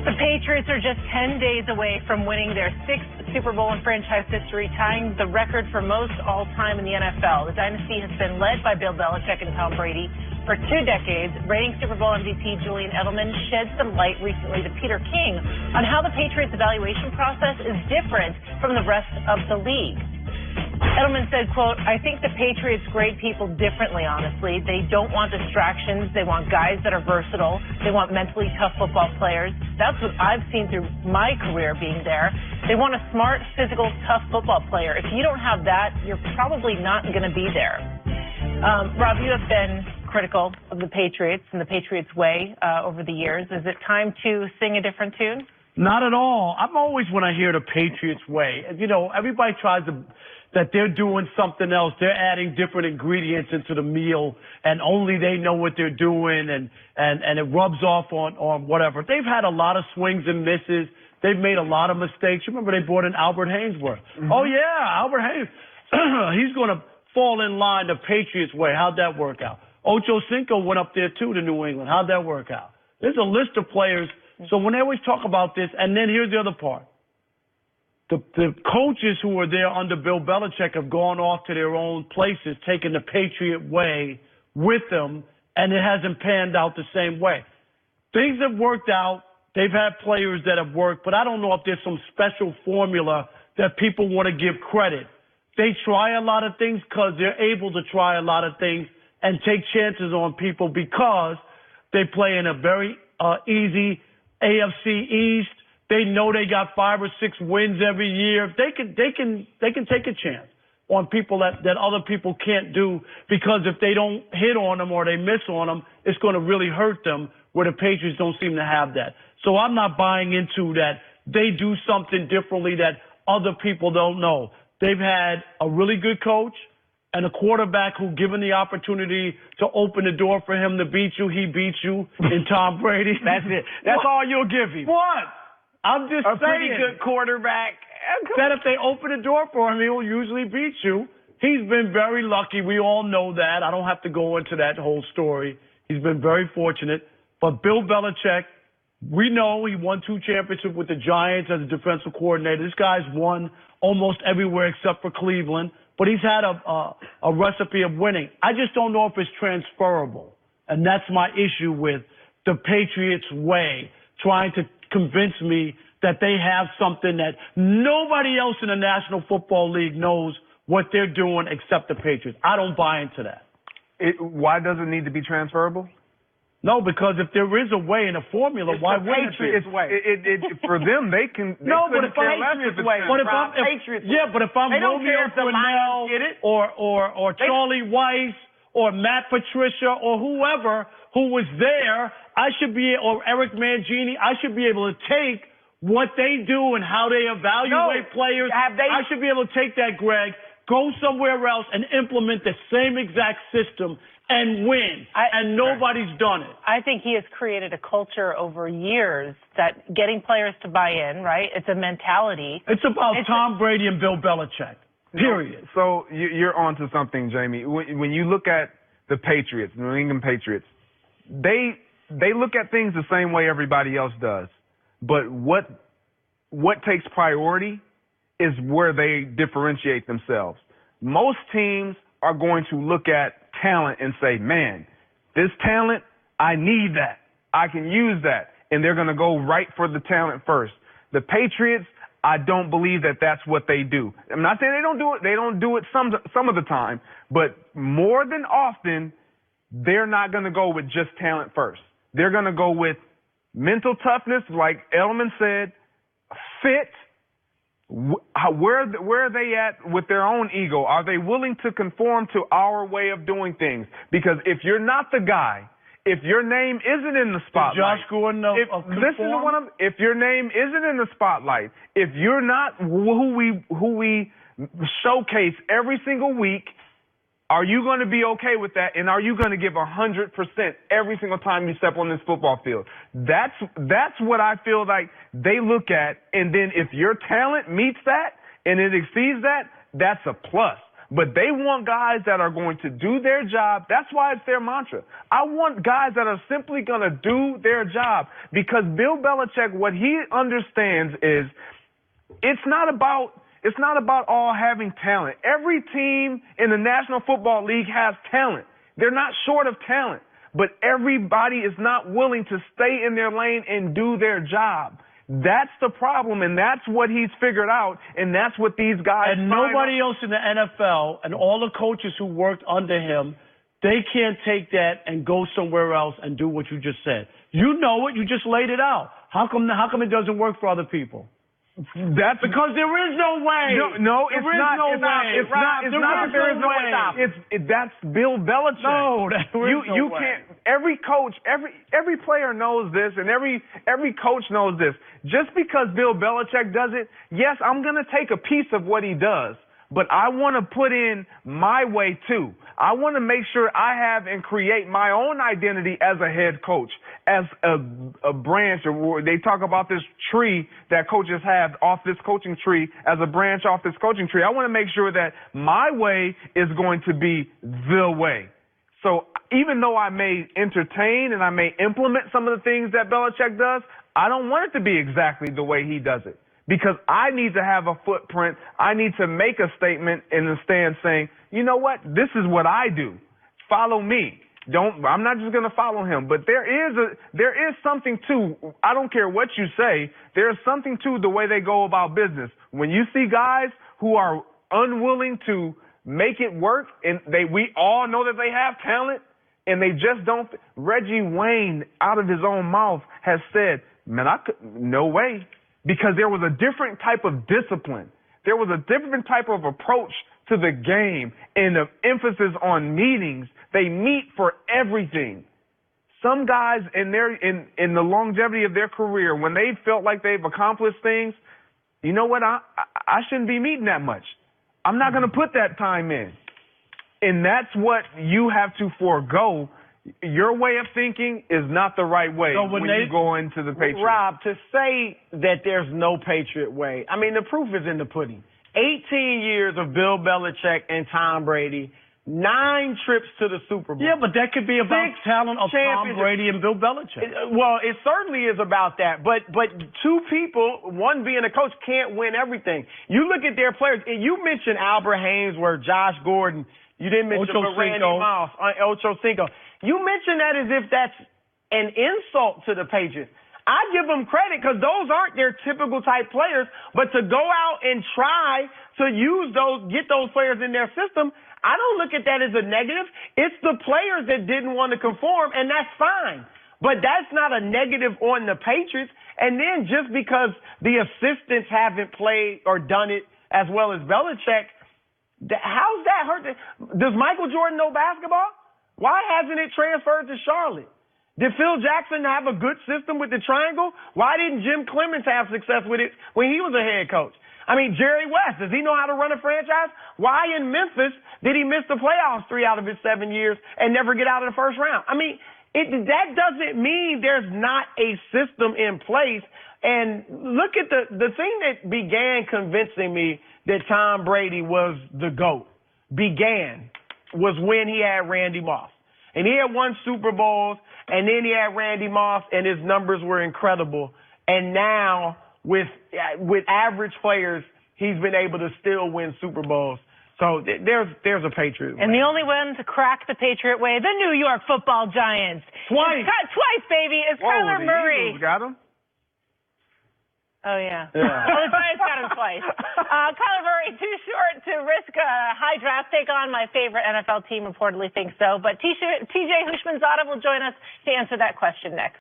The Patriots are just 10 days away from winning their 6th Super Bowl in franchise history, tying the record for most all-time in the NFL. The dynasty has been led by Bill Belichick and Tom Brady for 2 decades. Reigning Super Bowl MVP Julian Edelman shed some light recently to Peter King on how the Patriots' evaluation process is different from the rest of the league. Edelman said, quote, "I think the Patriots grade people differently, honestly. They don't want distractions. They want guys that are versatile. They want mentally tough football players. That's what I've seen through my career being there. They want a smart, physical, tough football player. If you don't have that, you're probably not going to be there." Rob, you have been critical of the Patriots and the Patriots way over the years. Is it time to sing a different tune? Not at all. I'm always, when I hear the Patriots way, you know, everybody tries to, that they're doing something else. They're adding different ingredients into the meal, and only they know what they're doing, and it rubs off on whatever. They've had a lot of swings and misses. They've made a lot of mistakes. You remember they brought in Albert Hainsworth. Mm-hmm. Oh, yeah, Albert Haynes. He's going to fall in line the Patriots way. How'd that work out? Ocho Cinco went up there, too, to New England. How'd that work out? There's a list of players. So when they always talk about this, and then here's the other part. The coaches who were there under Bill Belichick have gone off to their own places, taking the Patriot way with them, and it hasn't panned out the same way. Things have worked out. They've had players that have worked, but I don't know if there's some special formula that people want to give credit. They try a lot of things because they're able to try a lot of things and take chances on people because they play in a very easy AFC East. They know they got 5 or 6 wins every year. They can take a chance on people that other people can't do, because if they don't hit on them or they miss on them, it's going to really hurt them, where the Patriots don't seem to have that. So I'm not buying into that they do something differently that other people don't know. They've had a really good coach and a quarterback who, given the opportunity to open the door for him to beat you, he beats you in Tom Brady. That's it. That's all you'll give him. What? I'm just saying. Pretty good quarterback. That if they open the door for him, he'll usually beat you. He's been very lucky. We all know that. I don't have to go into that whole story. He's been very fortunate. But Bill Belichick, we know he won 2 championships with the Giants as a defensive coordinator. This guy's won almost everywhere except for Cleveland. But he's had a recipe of winning. I just don't know if it's transferable. And that's my issue with the Patriots way, trying to convince me that they have something that nobody else in the National Football League knows what they're doing except the Patriots. I don't buy into that. Why does it need to be transferable? No, because if there is a way and a formula, why wouldn't it be? For them, they can. No, but if I'm Romeo Brunell or Charlie Weiss or Matt Patricia or whoever who was there, or Eric Mangini, I should be able to take what they do and how they evaluate players. I should be able to take that, Greg, go somewhere else and implement the same exact system and win, and nobody's done it. I think he has created a culture over years that getting players to buy in, right? It's a mentality. It's about Tom Brady and Bill Belichick, period. So you're on to something, Jamie. When you look at the Patriots, New England Patriots, they look at things the same way everybody else does. But what takes priority is where they differentiate themselves. Most teams are going to look at talent and say, man, this talent, I need that. I can use that. And they're going to go right for the talent first. The Patriots, I don't believe that that's what they do. I'm not saying they don't do it. They don't do it some of the time. But more than often, they're not going to go with just talent first. They're going to go with mental toughness, like Edelman said, fit. Where are they at with their own ego? Are they willing to conform to our way of doing things? Because if you're not the guy, if your name isn't in the spotlight, Josh Gordon, if your name isn't in the spotlight, if you're not who we showcase every single week, are you going to be okay with that? And are you going to give 100% every single time you step on this football field? That's what I feel like they look at. And then if your talent meets that and it exceeds that, that's a plus. But they want guys that are going to do their job. That's why it's their mantra. I want guys that are simply going to do their job, because Bill Belichick, what he understands is it's not about all having talent. Every team in the National Football League has talent. They're not short of talent, but everybody is not willing to stay in their lane and do their job. That's the problem, and that's what he's figured out, and that's what these guys. And nobody else in the NFL and all the coaches who worked under him, they can't take that and go somewhere else and do what you just said. You know it. You just laid it out. How come it doesn't work for other people? That's because there is no way. No, it's not. It's not. There is no way. That's Bill Belichick. No, there is no you way. can't. Every coach, every player knows this, and every coach knows this. Just because Bill Belichick does it, yes, I'm going to take a piece of what he does, but I want to put in my way too. I want to make sure I have and create my own identity as a head coach, as a branch. Or they talk about this tree that coaches have off this coaching tree, as a branch off this coaching tree. I want to make sure that my way is going to be the way. So even though I may entertain and I may implement some of the things that Belichick does, I don't want it to be exactly the way he does it, because I need to have a footprint. I need to make a statement in the stand saying, you know what, this is what I do. Follow me. I'm not just going to follow him, but there is something to, I don't care what you say, there's something to the way they go about business. When you see guys who are unwilling to make it work, and we all know that they have talent, and they just don't. Reggie Wayne, out of his own mouth, has said, man, no way. Because there was a different type of discipline. There was a different type of approach to the game and the emphasis on meetings. They meet for everything. Some guys in the longevity of their career, when they felt like they've accomplished things, you know what, I shouldn't be meeting that much. I'm not going to put that time in. And that's what you have to forego. Your way of thinking is not the right way when you go into the Patriots. Rob, to say that there's no Patriot way, I mean, the proof is in the pudding. 18 years of Bill Belichick and Tom Brady, 9 trips to the Super Bowl. Yeah, but that could be about talent of Tom Brady and Bill Belichick. Well, it certainly is about that. But two people, one being a coach, can't win everything. You look at their players, and you mentioned Albert Hainsworth, Josh Gordon. You didn't mention Randy Moss, Ocho Cinco. You mentioned that as if that's an insult to the Patriots. I give them credit because those aren't their typical type players. But to go out and try to use those, get those players in their system, I don't look at that as a negative. It's the players that didn't want to conform, and that's fine. But that's not a negative on the Patriots. And then just because the assistants haven't played or done it as well as Belichick, how's that hurt? Does Michael Jordan know basketball? Why hasn't it transferred to Charlotte? Did Phil Jackson have a good system with the triangle? Why didn't Jim Clemens have success with it when he was a head coach? I mean, Jerry West, does he know how to run a franchise? Why in Memphis did he miss the playoffs 3 out of his 7 years and never get out of the first round? I mean, that doesn't mean there's not a system in place. And look at the thing that began convincing me that Tom Brady was the GOAT was when he had Randy Moss. And he had won Super Bowls, and then he had Randy Moss, and his numbers were incredible. And now, with average players, he's been able to still win Super Bowls. So there's a Patriot way. And the only one to crack the Patriot way, the New York Football Giants. Twice, baby. It's Kyler Murray. Eagles got him? Oh, yeah. Well, the Giants got him twice. Kyler Murray, too short to risk a high draft pick on. My favorite NFL team reportedly thinks so. But TJ Hushmanzada will join us to answer that question next.